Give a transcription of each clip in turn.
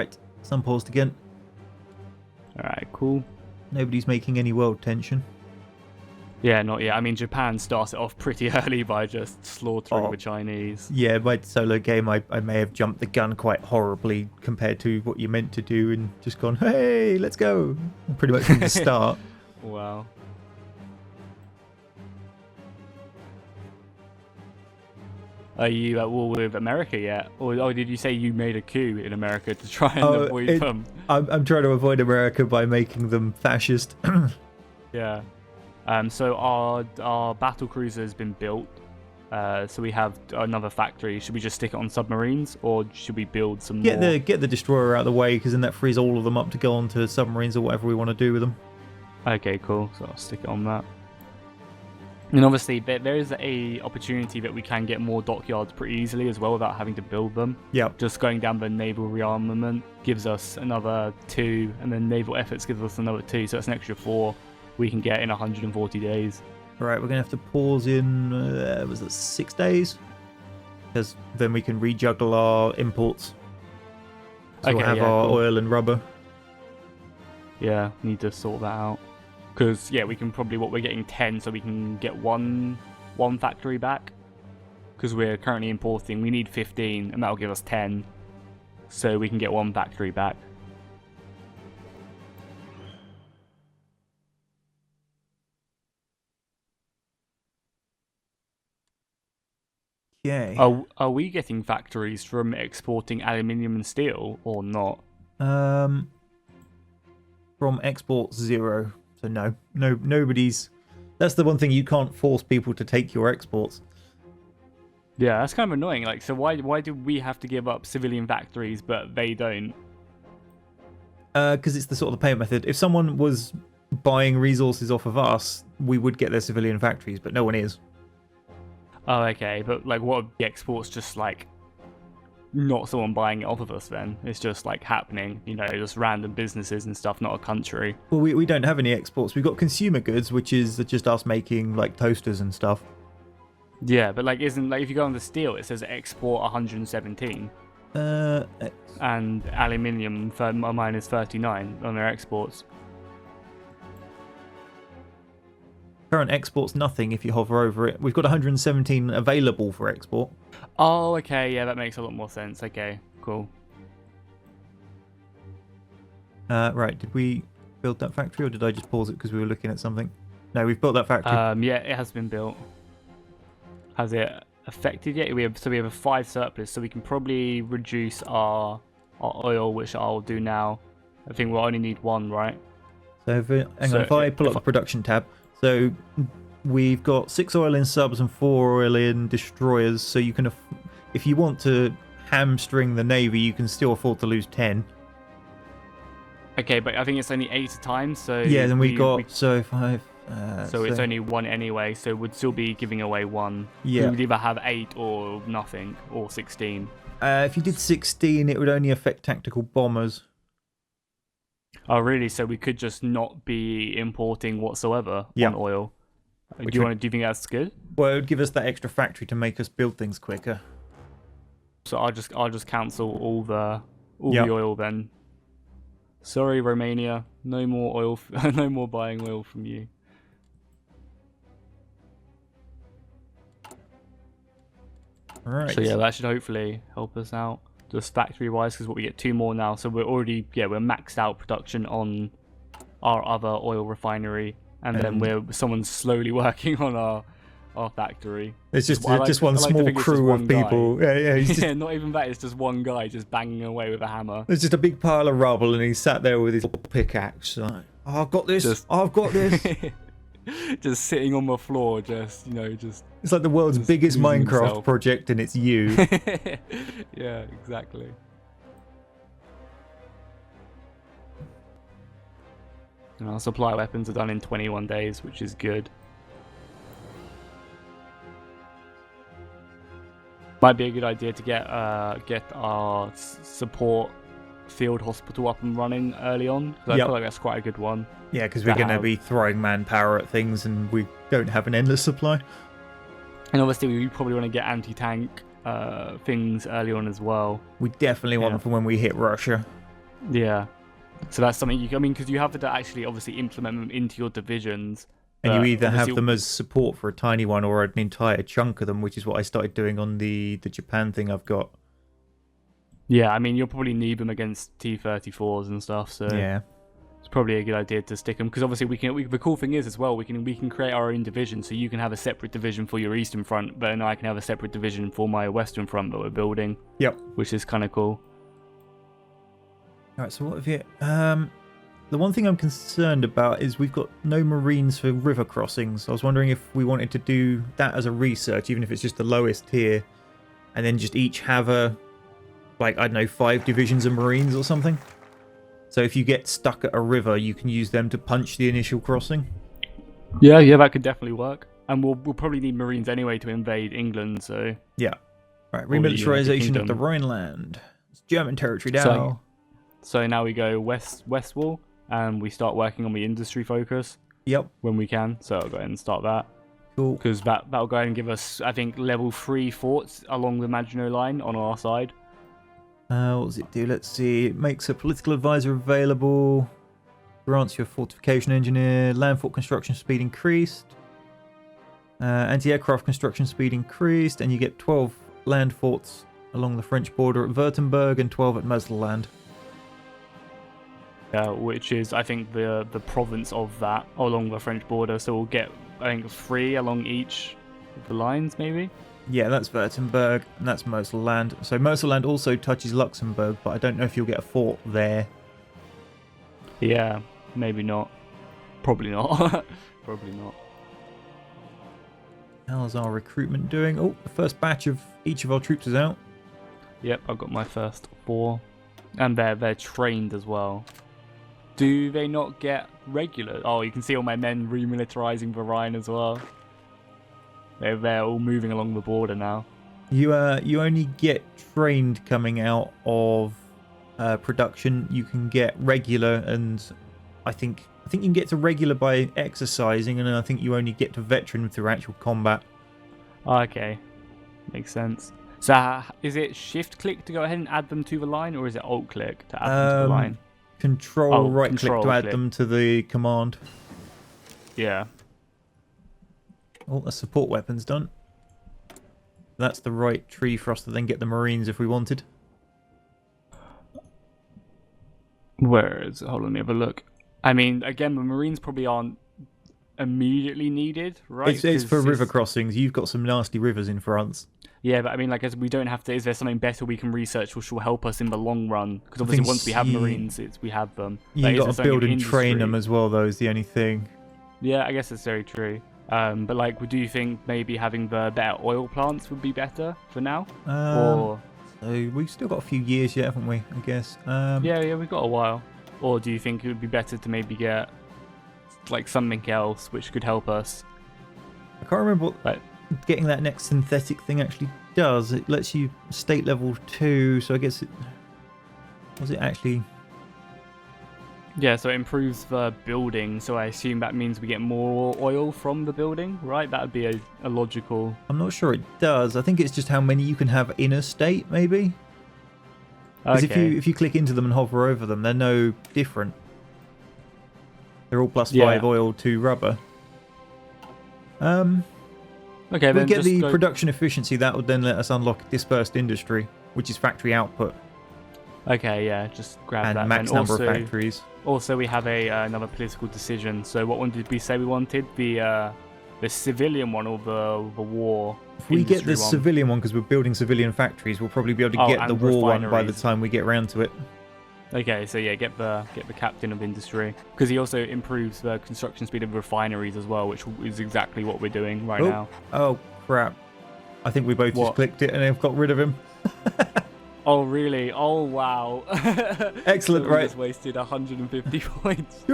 Right, sun paused again. Alright, cool. Nobody's making any world tension. Yeah, not yet. I mean, Japan started off pretty early by just slaughtering the Chinese. Yeah, my solo game, I may have jumped the gun quite horribly compared to what you meant to do and just gone, hey, let's go. Pretty much from the start. Wow. Are you at war with America yet? Or did you say you made a coup in America to try and avoid them? I'm trying to avoid America by making them fascist. Yeah. So our battle cruiser has been built. So we have another factory. Should we just stick it on submarines, or should we build some more? Get the destroyer out of the way, because then that frees all of them up to go onto submarines or whatever we want to do with them. Okay, cool. So I'll stick it on that. And obviously, there is a opportunity that we can get more dockyards pretty easily as well without having to build them. Yeah. Just going down the naval rearmament gives us another 2, and then naval efforts gives us another 2, so that's an extra 4 we can get in 140 days. All right, we're going to have to pause in, was it 6 days? Because then we can rejuggle our imports. So Okay, we'll have yeah, our cool. oil and rubber. Yeah, need to sort that out. Because, yeah, we can probably, we're getting 10, so we can get one factory back. Because we're currently importing, we need 15, and that'll give us 10. So we can get 1 factory back. Okay. Are we getting factories from exporting aluminium and steel, or not? From export 0. So no, nobody's. That's the one thing, you can't force people to take your exports. Yeah, that's kind of annoying. Like, so why do we have to give up civilian factories, but they don't? Because it's the sort of the payment method. If someone was buying resources off of us, we would get their civilian factories, but no one is. Oh, okay. But like, what are the exports just like? Not someone buying it off of us then. It's just like happening, just random businesses and stuff, not a country. Well, we don't have any exports. We've got consumer goods, which is just us making like toasters and stuff. Yeah, but like, isn't like if you go on the steel, it says export 117. And aluminium for minus 39 on their exports. Current export's nothing if you hover over it. We've got 117 available for export. Oh, okay, yeah, that makes a lot more sense. Okay, cool. Right, did we build that factory, or did I just pause it because we were looking at something? No, we've built that factory. Yeah, it has been built. Has it affected yet? We have a 5 surplus, so we can probably reduce our oil, which I'll do now. I think we'll only need 1, right? So if I pull up the production tab, so we've got 6 oil in subs and 4 oil in destroyers. So you can, if you want to hamstring the navy, you can still afford to lose 10. Okay, but I think it's only 8 a time. So yeah, then so 5. So it's only 1 anyway. So we'd still be giving away 1. Yeah, we would either have 8 or nothing, or 16. If you did 16, it would only affect tactical bombers. Oh, really? So we could just not be importing whatsoever on oil. Do you think that's good? Well, it would give us that extra factory to make us build things quicker. So I'll just cancel all the oil then. Sorry, Romania. No more oil. No more buying oil from you. All right. So yeah, that should hopefully help us out. Just factory wise, because we get 2 more now, so we're already we're maxed out production on our other oil refinery, and then someone's slowly working on our factory. It's just one small crew of people. Guy. Yeah, yeah, not even that. It's just one guy just banging away with a hammer. There's just a big pile of rubble, and he's sat there with his pickaxe. Like, I've got this. I've got this. Just sitting on the floor, just. It's like the world's biggest Minecraft project, and it's you. Yeah, exactly. And our supply weapons are done in 21 days, which is good. Might be a good idea to get our support field hospital up and running early on. I feel like that's quite a good one. Yeah, because we're going to be throwing manpower at things, and we don't have an endless supply. And obviously, we probably want to get anti-tank things early on as well. We definitely want them for when we hit Russia. Yeah. So that's something I mean, because you have to actually obviously implement them into your divisions. And you either have them as support for a tiny one or an entire chunk of them, which is what I started doing on the Japan thing I've got. Yeah, I mean, you'll probably need them against T-34s and stuff, so Yeah. it's probably a good idea to stick them, because obviously the cool thing is as well, we can create our own division, so you can have a separate division for your eastern front, but then I can have a separate division for my western front that we're building. Yep. Which is kind of cool. Alright, so what have you... the one thing I'm concerned about is we've got no marines for river crossings. I was wondering if we wanted to do that as a research, even if it's just the lowest tier, and then just each have a, like, I don't know, 5 divisions of marines or something. So if you get stuck at a river, you can use them to punch the initial crossing. Yeah, that could definitely work. And we'll probably need marines anyway to invade England, so... Yeah. Right, remilitarization of the Rhineland. It's German territory now. So now we go west wall, and we start working on the industry focus. Yep. When we can, so I'll go ahead and start that. Cool. Because that'll go ahead and give us, I think, level 3 forts along the Maginot Line on our side. What does it do? Let's see. It makes a political advisor available. Grants you a fortification engineer. Land fort construction speed increased. Anti-aircraft construction speed increased. And you get 12 land forts along the French border at Württemberg and 12 at Messelland. Which is, I think, the province of that along the French border. So we'll get, I think, 3 along each of the lines, maybe? Yeah, that's Württemberg, and that's Messelland. So Messelland also touches Luxembourg, but I don't know if you'll get a fort there. Yeah, maybe not. Probably not. Probably not. How's our recruitment doing? Oh, the first batch of each of our troops is out. Yep, I've got my first 4. And they're trained as well. Do they not get regular? Oh, you can see all my men remilitarizing the Rhine as well. They're all moving along the border now. You only get trained coming out of production. You can get regular, and I think you can get to regular by exercising, and I think you only get to veteran through actual combat. Okay, makes sense. So is it shift click to go ahead and add them to the line, or is it alt click to add them to the line? Control right click to add them to the command. Yeah. Oh, the support weapon's done. That's the right tree for us to then get the marines if we wanted. Where is it? Hold on, let me have a look. I mean, again, the marines probably aren't immediately needed, right? It's for river crossings. You've got some nasty rivers in France. Yeah, but I mean, like, as we don't have to. Is there something better we can research which will help us in the long run? Because obviously, once we have marines, we have them. You got to build and train them as well, though. Is the only thing. Yeah, I guess that's very true. But like, do you think maybe having the better oil plants would be better for now? Or so we've still got a few years yet, haven't we? I guess. Yeah, we've got a while. Or do you think it would be better to maybe get like something else which could help us? I can't remember what getting that next synthetic thing actually does. It lets you state level 2, so I guess it was it actually. Yeah, so it improves the building, so I assume that means we get more oil from the building, right? That would be a logical... I'm not sure it does. I think it's just how many you can have in a state, maybe? Because if you click into them and hover over them, they're no different. They're all +5 oil to rubber. Okay, we'll get the production efficiency. That would then let us unlock dispersed industry, which is factory output. Okay, yeah, just grab that. And max number of factories. Also, we have another political decision. So what one did we say we wanted? The civilian one or the war? If we get the civilian one, because we're building civilian factories, we'll probably be able to get the war one by the time we get around to it. Okay, so yeah, get the captain of industry, because he also improves the construction speed of refineries as well, which is exactly what we're doing right now. Oh crap! I think we both just clicked it and have got rid of him. Oh really? Oh wow! Excellent, so right? Just wasted 150 points.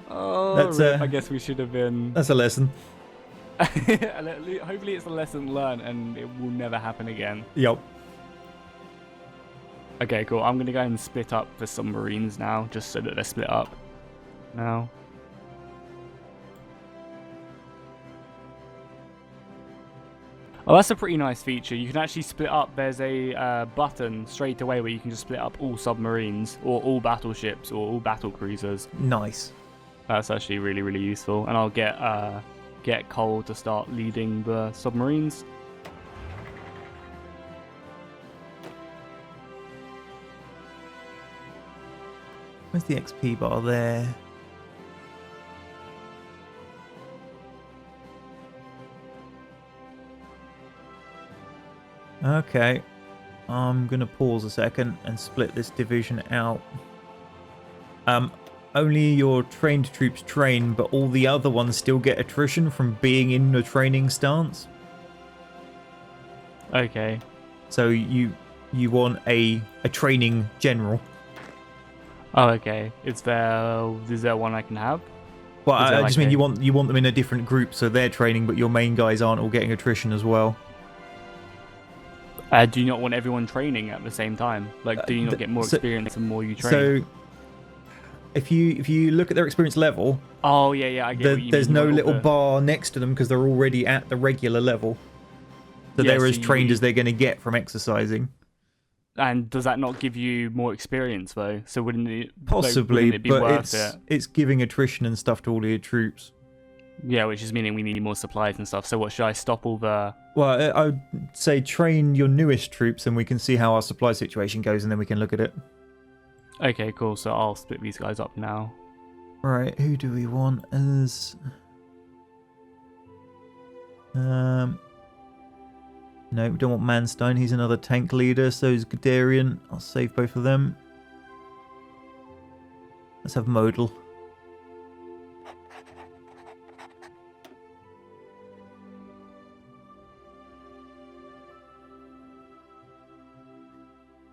Oh, I guess we should have been. That's a lesson. Hopefully, it's a lesson learned, and it will never happen again. Yep. Okay, cool. I'm gonna go and split up the submarines now, just so that they're split up. Now. Oh, that's a pretty nice feature. You can actually split up. There's a button straight away where you can just split up all submarines or all battleships or all battle cruisers. Nice. That's actually really, really useful. And I'll get Cole to start leading the submarines. Where's the XP bar there? Okay, I'm gonna pause a second and split this division out. Only your trained troops train, but all the other ones still get attrition from being in the training stance. Okay. So you want a training general. Oh, okay. Is there one I can have? Well, I just mean you want them in a different group, so they're training, but your main guys aren't all getting attrition as well. Do you not want everyone training at the same time? Like, do you not get more experience the more you train? So, if you look at their experience level, oh yeah, I get what you mean. There's no little bar next to them because they're already at the regular level. So they're as trained as they're going to get from exercising. And does that not give you more experience though? So wouldn't it possibly be but worth it's giving attrition and stuff to all your troops. Yeah, which is meaning we need more supplies and stuff. So what, should I stop all the... Well, I would say train your newest troops and we can see how our supply situation goes and then we can look at it. Okay, cool. So I'll split these guys up now. Right, who do we want as... No, we don't want Manstein. He's another tank leader. So is Guderian. I'll save both of them. Let's have Modal.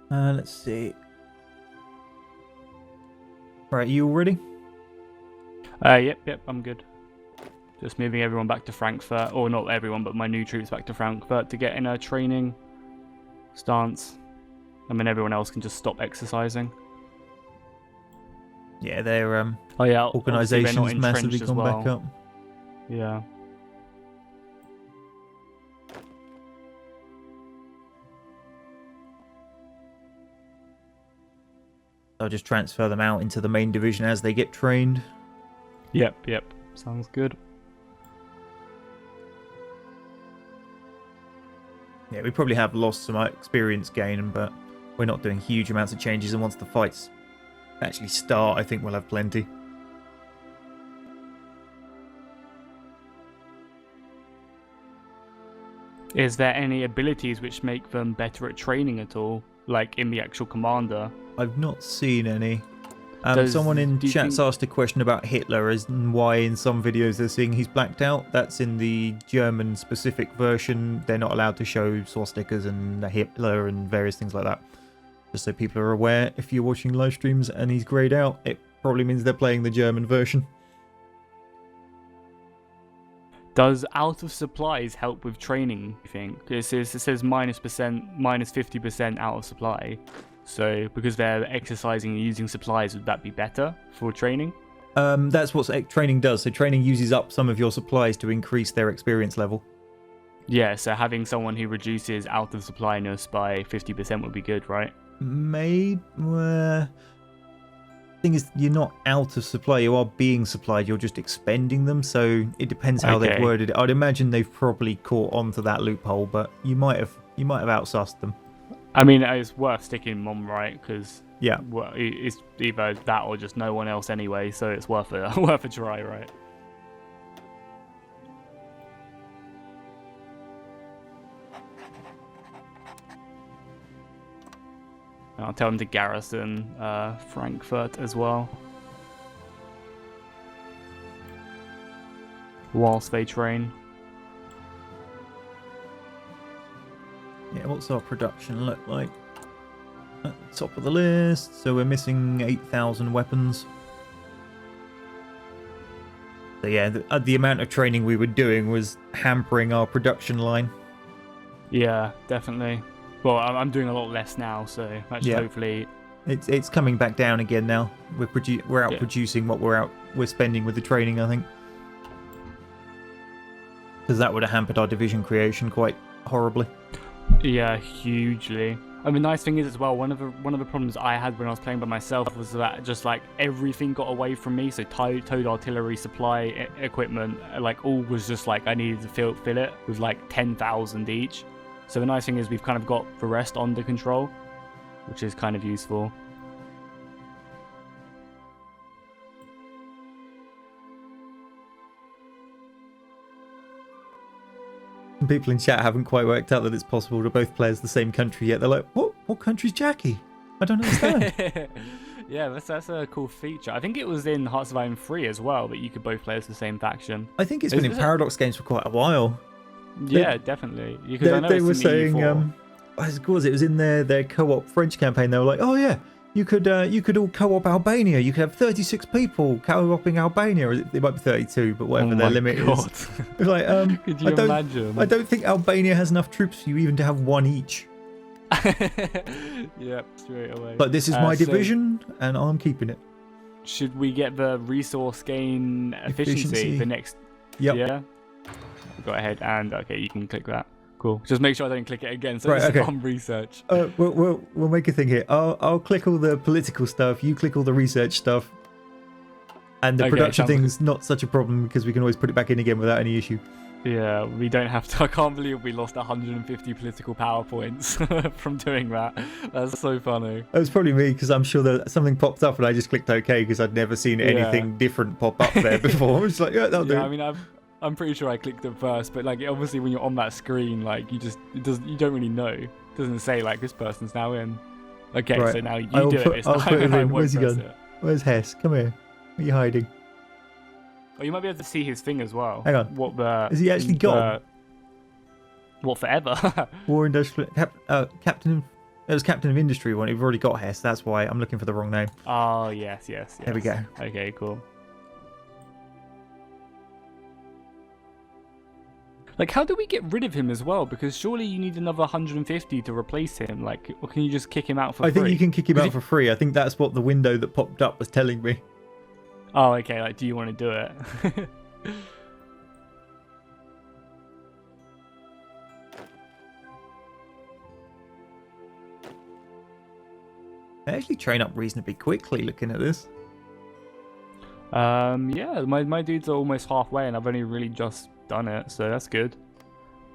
Let's see. Right, you all ready? Yep, I'm good. Just moving everyone back to Frankfurt, or not everyone, but my new troops back to Frankfurt to get in a training stance. And then everyone else can just stop exercising. Yeah, their organisation's massively gone back up. Yeah. I'll just transfer them out into the main division as they get trained. Yep. Sounds good. Yeah, we probably have lost some experience gain, but we're not doing huge amounts of changes, and once the fights actually start, I think we'll have plenty. Is there any abilities which make them better at training at all? Like in the actual commander? I've not seen any. Someone in chat's asked a question about Hitler and why in some videos they're seeing he's blacked out. That's in the German specific version. They're not allowed to show swastikas and Hitler and various things like that. Just so people are aware, if you're watching live streams and he's greyed out, it probably means they're playing the German version. Does out of supplies help with training, you think? It says minus 50% out of supply. So because they're exercising and using supplies, would that be better for training? That's what training does. So training uses up some of your supplies to increase their experience level. Yeah, so having someone who reduces out of supplyness by 50% would be good, right? Maybe. Thing is, you're not out of supply, you are being supplied, you're just expending them, so it depends how they've worded it. I'd imagine they've probably caught onto that loophole, but you might have outsussed them. I mean, it's worth sticking Mom, right? Because yeah, well, it's either that or just no one else anyway, so it's worth a try, right? I'll tell them to garrison Frankfurt as well, whilst they train. Yeah, what's our production look like? At the top of the list, so we're missing 8,000 weapons. So yeah, the amount of training we were doing was hampering our production line. Yeah, definitely. Well, I'm doing a lot less now, so actually hopefully it's coming back down again now. We're out producing what we're spending with the training, I think, because that would have hampered our division creation quite horribly. Yeah, hugely. I mean, the nice thing is as well, one of the problems I had when I was playing by myself was that just like everything got away from me. So towed artillery, supply equipment, like all was just like I needed to fill it with like 10,000 each. So the nice thing is we've kind of got the rest under control, which is kind of useful. People in chat haven't quite worked out that it's possible to both play as the same country yet. They're like, what country's Jackie? I don't understand. Yeah, that's a cool feature. I think it was in Hearts of Iron 3 as well, that you could both play as the same faction. I think it's been in Paradox games for quite a while. Yeah, definitely. They were saying, what was it? It was in their co-op French campaign. They were like, oh yeah, you could all co-op Albania. You could have 36 people co-oping Albania. Or it might be 32, but whatever their limit is. It's like, could you imagine? I don't think Albania has enough troops for you even to have one each. Yep, straight away. But this is my division, and I'm keeping it. Should we get the resource gain efficiency? The next? Yep. Yeah. Go ahead and okay, you can click that. Cool. Just make sure I don't click it again. So right, this okay. is on research. We'll make a thing here. I'll click all the political stuff. You click all the research stuff. And the production thing's not such a problem because we can always put it back in again without any issue. Yeah, we don't have to. I can't believe we lost 150 political power points from doing that. That's so funny. It was probably me because I'm sure that something popped up and I just clicked OK because I'd never seen anything different pop up there before. It's like, yeah, that'll do. I mean, I'm pretty sure I clicked it first, but like obviously when you're on that screen, like you don't really know. It doesn't say like this person's now in. Okay, right. So now you do it. I'll put him in. Where's he gone? Where's Hess? Come here. Where are you hiding? Oh, you might be able to see his thing as well. Hang on. Is he actually gone? What, forever? War Industrial Captain. It was Captain of Industry one. We've already got Hess. That's why I'm looking for the wrong name. Oh yes. There we go. Okay, cool. Like, how do we get rid of him as well? Because surely you need another 150 to replace him. Like, or can you just kick him out for free? I think you can kick him out for free. I think that's what the window that popped up was telling me. Oh, okay. Like, do you want to do it? They actually train up reasonably quickly looking at this. Yeah, my dudes are almost halfway and I've only really just done it, so that's good.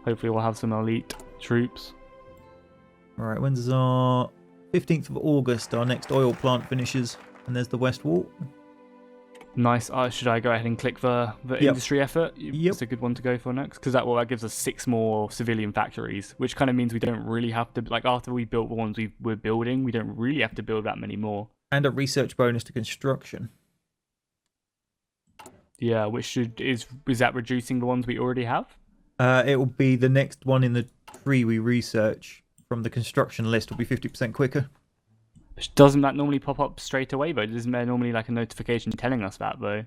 Hopefully we'll have some elite troops. Alright, when's our 15th of August, our next oil plant finishes, and there's the West Wall. Nice. Should I go ahead and click the industry effort? Yep. It's a good one to go for next, because that gives us 6 more civilian factories, which kind of means we don't really have to, like after we built the ones we're building, we don't really have to build that many more. And a research bonus to construction. Yeah, is that reducing the ones we already have? It will be the next one in the tree we research from the construction list will be 50% quicker. Doesn't that normally pop up straight away though? Isn't there normally like a notification telling us that though?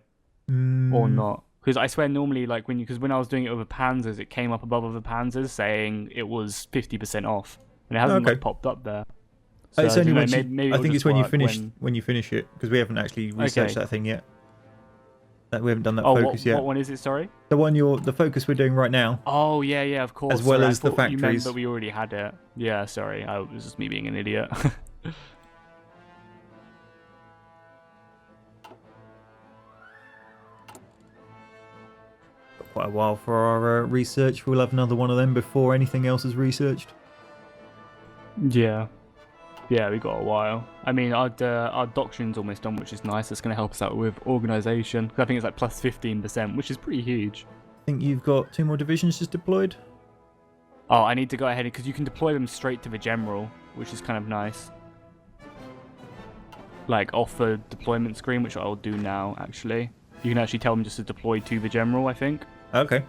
Or not? Because I swear normally like when I was doing it over Panzers, it came up above other Panzers saying it was 50% off, and it hasn't like popped up there. So it's only I think it's when you finish it, because we haven't actually researched that thing yet. We haven't done that focus yet. What one is it? Sorry. The focus we're doing right now. Oh yeah, of course. As well as the factories. You meant that we already had it. Yeah, sorry, it was just me being an idiot. Got quite a while for our research. We'll have another one of them before anything else is researched. Yeah. Yeah, we got a while. I mean, our doctrine's almost done, which is nice. It's going to help us out with organisation. I think it's like plus 15%, which is pretty huge. I think you've got 2 more divisions just deployed. Oh, I need to go ahead because you can deploy them straight to the general, which is kind of nice. Like off the deployment screen, which I'll do now. Actually, you can actually tell them just to deploy to the general. I think. Okay.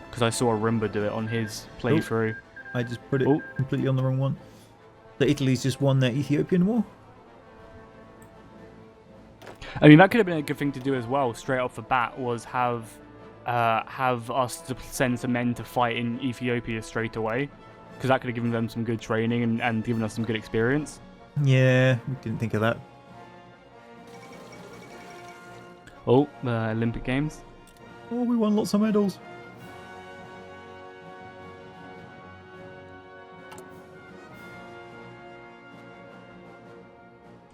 Because I saw a Rimba do it on his playthrough. I just put it completely on the wrong one. So Italy's just won their Ethiopian war. I mean, that could have been a good thing to do as well. Straight off the bat, was have us to send some men to fight in Ethiopia straight away, because that could have given them some good training and given us some good experience. Yeah, we didn't think of that. Oh, the Olympic Games. Oh, we won lots of medals.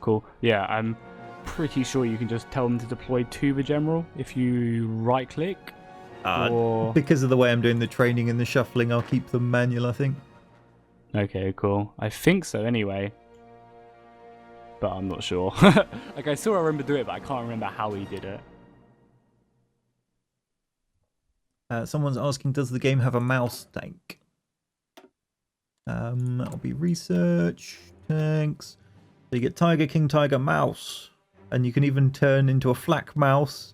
cool. Yeah, I'm pretty sure you can just tell them to deploy to the general if you right-click. Or... Because of the way I'm doing the training and the shuffling, I'll keep them manual, I think. Okay, cool. I think so anyway. But I'm not sure. Like, I still remember doing it, but I can't remember how he did it. Someone's asking, does the game have a mouse tank? That'll be research, tanks. So you get Tiger, King, Tiger, Mouse. And you can even turn into a flak mouse,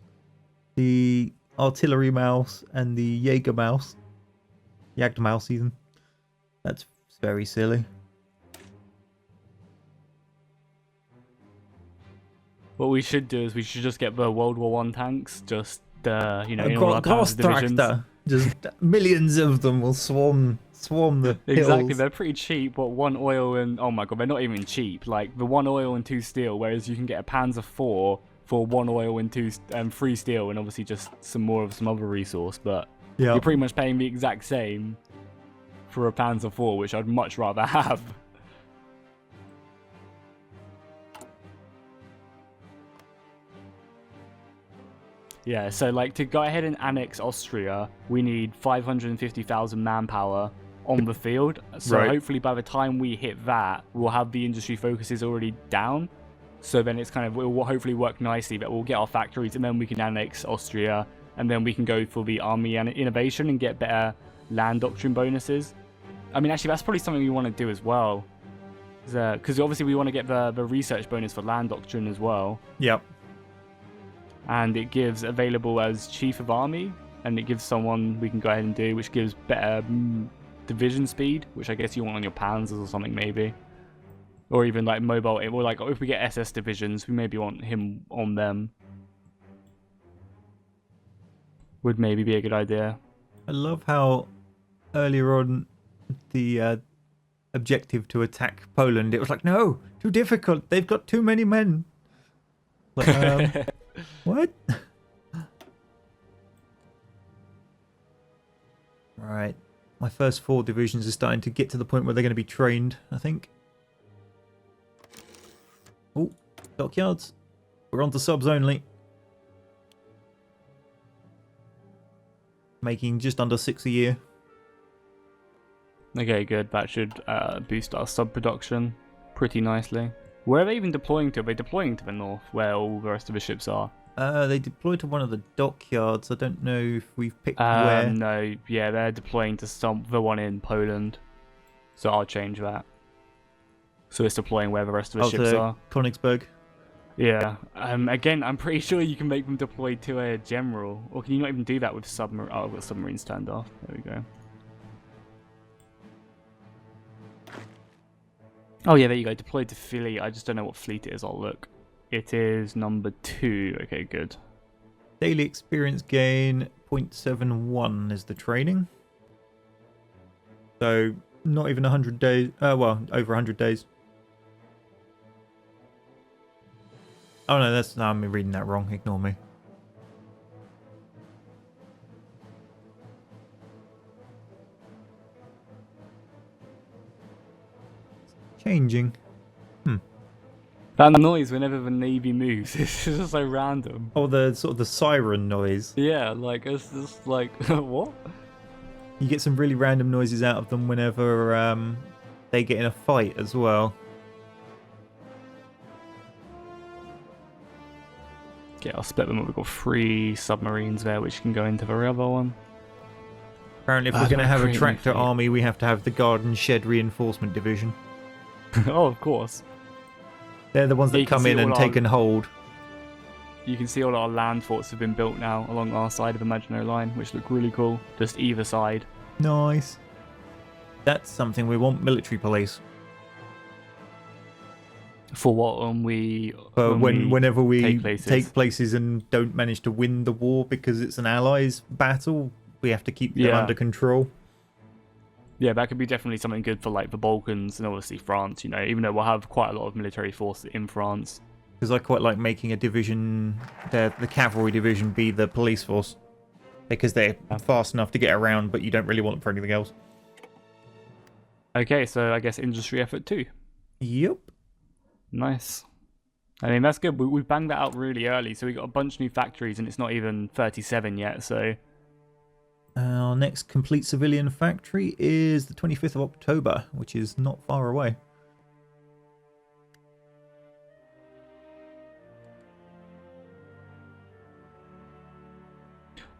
the artillery mouse, and the Jaeger mouse. Jagd mouse, even. That's very silly. What we should do is we should just get the World War One tanks, just you know, Gross tractor. Just millions of them will swarm the Exactly, hills. they're pretty cheap. What, 1 oil and oh my god, they're not even cheap. Like the 1 oil and 2 steel, whereas you can get a Panzer 4 for 1 oil and 3 steel, and obviously just some more of some other resource. But you're pretty much paying the exact same for a Panzer 4, which I'd much rather have. Yeah, so like to go ahead and annex Austria, we need 550,000 manpower on the field. So hopefully by the time we hit that, we'll have the industry focuses already down. So then it's kind of, it will hopefully work nicely that we'll get our factories and then we can annex Austria and then we can go for the army and innovation and get better land doctrine bonuses. I mean, actually, that's probably something we want to do as well. Because obviously we want to get the research bonus for land doctrine as well. Yep. And it gives available as chief of army, and it gives someone we can go ahead and do, which gives better division speed, which I guess you want on your panzers or something maybe, or even like mobile. Or like if we get SS divisions, we maybe want him on them. Would maybe be a good idea. I love how earlier on the objective to attack Poland, it was like, no, too difficult. They've got too many men. Like, what? Right. My first 4 divisions are starting to get to the point where they're going to be trained, I think. Oh, dockyards. We're on to subs only. Making just under 6 a year. Okay, good. That should boost our sub production pretty nicely. Where are they even deploying to? Are they deploying to the north, where all the rest of the ships are? They deployed to one of the dockyards. I don't know if we've picked where. No, yeah, they're deploying to the one in Poland. So I'll change that. So it's deploying where the rest of the ships are. Königsberg. Yeah. Again, I'm pretty sure you can make them deploy to a general. Or can you not even do that with submarine? Oh, I've got submarine standoff. There we go. Oh yeah, there you go. Deployed to Philly. I just don't know what fleet it is. I'll look. It is number 2. Okay, good. Daily experience gain 0.71 is the training. So not even 100 days. Well, over 100 days. Oh no, I'm reading that wrong. Ignore me. Changing. That noise whenever the navy moves, it's just so random. Oh, the sort of the siren noise. Yeah, like it's just like what? You get some really random noises out of them whenever they get in a fight as well. Okay, I'll split them up. We've got 3 submarines there, which can go into the other one. Apparently, if we're going to have a tractor army, we have to have the garden shed reinforcement division. Oh, of course. They're the ones that come in and take and hold. You can see all our land forts have been built now along our side of imaginary line, which look really cool. Just either side. Nice. That's something we want. Military police. For what? Whenever we take places and don't manage to win the war because it's an allies battle, we have to keep them under control. Yeah, that could be definitely something good for like the Balkans and obviously France, you know, even though we'll have quite a lot of military force in France. Because I quite like making a division, the cavalry division, be the police force. Because they're fast enough to get around, but you don't really want them for anything else. Okay, so I guess industry effort 2. Yep. Nice. I mean, that's good. We banged that out really early, so we got a bunch of new factories, and it's not even 37 yet. So Our next complete civilian factory is the 25th of October, which is not far away.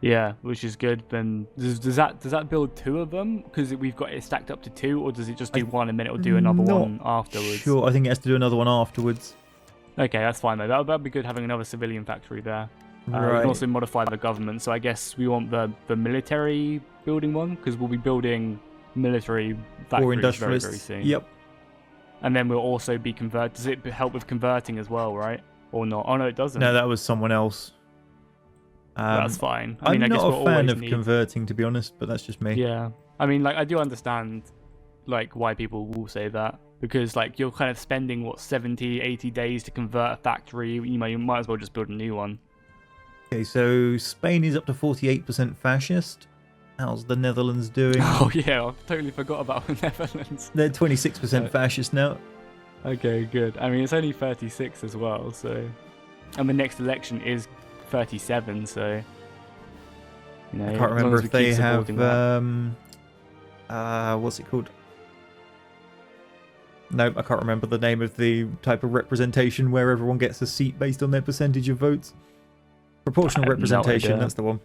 yeah, which is good. Then does that build 2 of them? Because we've got it stacked up to 2, or does it just do one and then it'll do another one afterwards? Sure, I think it has to do another one afterwards. Okay, that's fine though. That'd be good having another civilian factory there. We Right. can also modify the government, so I guess we want the military building one, because we'll be building military Or factories very, industrialists. very soon. Yep. And then we'll also be convert. Does it help with converting as well, right? Or not? Oh no, it doesn't. No, that was someone else. That's fine. I mean, I I'm guess not we'll a fan always of need... converting, to be honest, but that's just me. Yeah, I mean, like I do understand, like why people will say that, because like you're kind of spending what 70, 80 days to convert a factory. You might as well just build a new one. Okay, so Spain is up to 48% fascist. How's the Netherlands doing? Oh yeah, I totally forgot about the Netherlands. They're 26% fascist now. Okay, good. I mean, it's only 36 as well, so... And the next election is 37, so... You know, I can't remember if they have... what's it called? Nope, I can't remember the name of the type of representation where everyone gets a seat based on their percentage of votes. Proportional representation, idea. that's the one.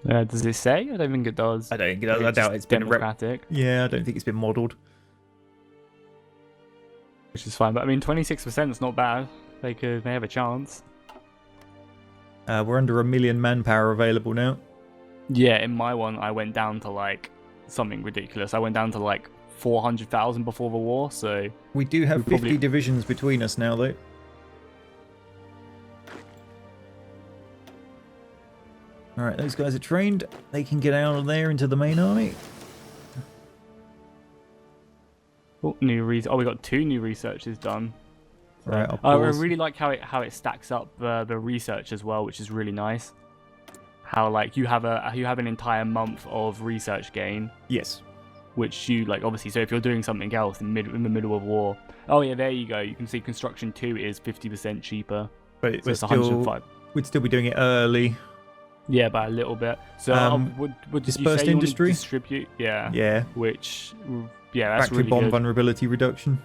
Does it say? I don't think it does. I don't think it does. I doubt it's been democratic. Yeah, I don't think it's been modelled. Which is fine, but I mean, 26% is not bad. They have a chance. We're under 1 million manpower available now. Yeah, in my one, I went down to like something ridiculous. I went down to like 400,000 before the war, so... We do have 50 divisions between us now, though. Alright, those guys are trained. They can get out of there into the main army. Oh, we got 2 new researches done. So, Right, I really like how it stacks up the research as well, which is really nice. How like you have an entire month of research gain. Yes. Which you like obviously. So if you're doing something else in the middle of war, oh yeah, there you go. You can see construction 2 is 50% cheaper. But it's It's still, 105. we'd still be doing it early. Yeah, by a little bit. So would you dispersed say you industry? want to distribute? Yeah. Yeah. Which that's Factory really bomb good. vulnerability reduction.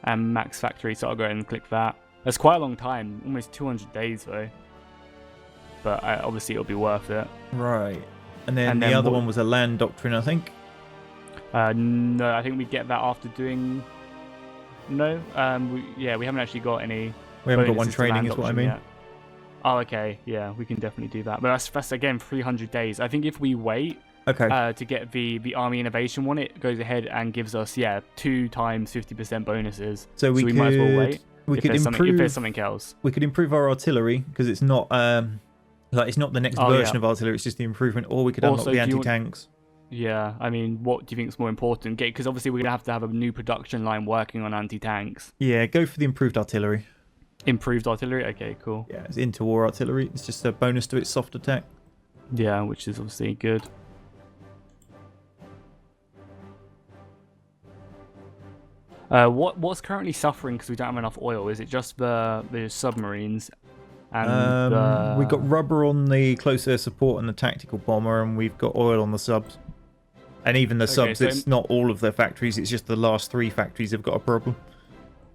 And max factory, so I'll go ahead and click that. That's quite a long time, almost 200 days though. But obviously it'll be worth it. Right. And then the other one was a land doctrine, I think. No, I think we get that after doing... No, we haven't actually got any... We haven't got one bonuses to training, land is what I doctrine mean. yet. Oh, okay, yeah, we can definitely do that. But that's again 300 days. I think if we wait to get the army innovation one, it goes ahead and gives us 2 times 50% bonuses. So we might as well wait. We if could improve. If there's something else, we could improve our artillery because it's not it's not the next version of artillery. It's just the improvement. Or we could unlock the anti-tanks. Yeah, I mean, what do you think is more important? Because obviously we're gonna have a new production line working on anti-tanks. Yeah, go for the improved artillery. Improved artillery? Okay, cool. Yeah, it's interwar artillery. It's just a bonus to its soft attack. Yeah, which is obviously good. What's currently suffering because we don't have enough oil? Is it just the submarines? And we've got rubber on the close air support and the tactical bomber, and we've got oil on the subs. And even the subs, it's not all of their factories. It's just the last 3 factories have got a problem.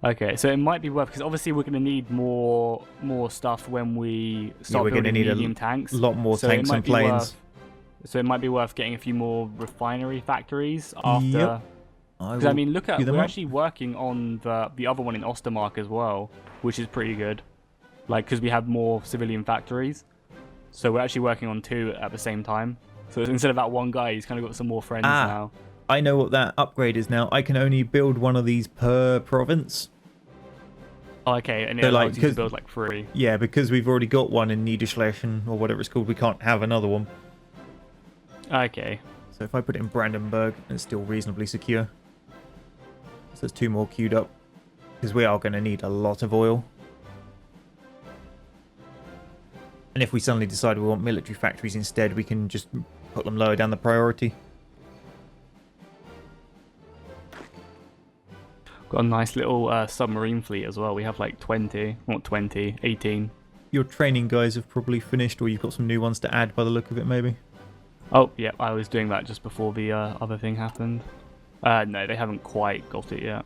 Okay, so it might be worth, because obviously we're going to need more stuff when we start building medium tanks. A lot more tanks and planes. So it might be worth getting a few more refinery factories after. Yep. Because I mean, we're actually working on the other one in Ostermark as well, which is pretty good. Like, because we have more civilian factories, so we're actually working on 2 at the same time. So instead of that one guy, he's kind of got some more friends now. I know what that upgrade is now. I can only build one of these per province. Oh, okay, and it allows you to build like 3. Yeah, because we've already got one in Niederschleifen or whatever it's called, we can't have another one. Okay. So if I put it in Brandenburg, it's still reasonably secure. So there's 2 more queued up, because we are going to need a lot of oil. And if we suddenly decide we want military factories instead, we can just put them lower down the priority. Got a nice little submarine fleet as well. We have like 20, not 20, 18. Your training guys have probably finished, or you've got some new ones to add by the look of it, maybe? Oh, yeah, I was doing that just before the other thing happened. No, they haven't quite got it yet.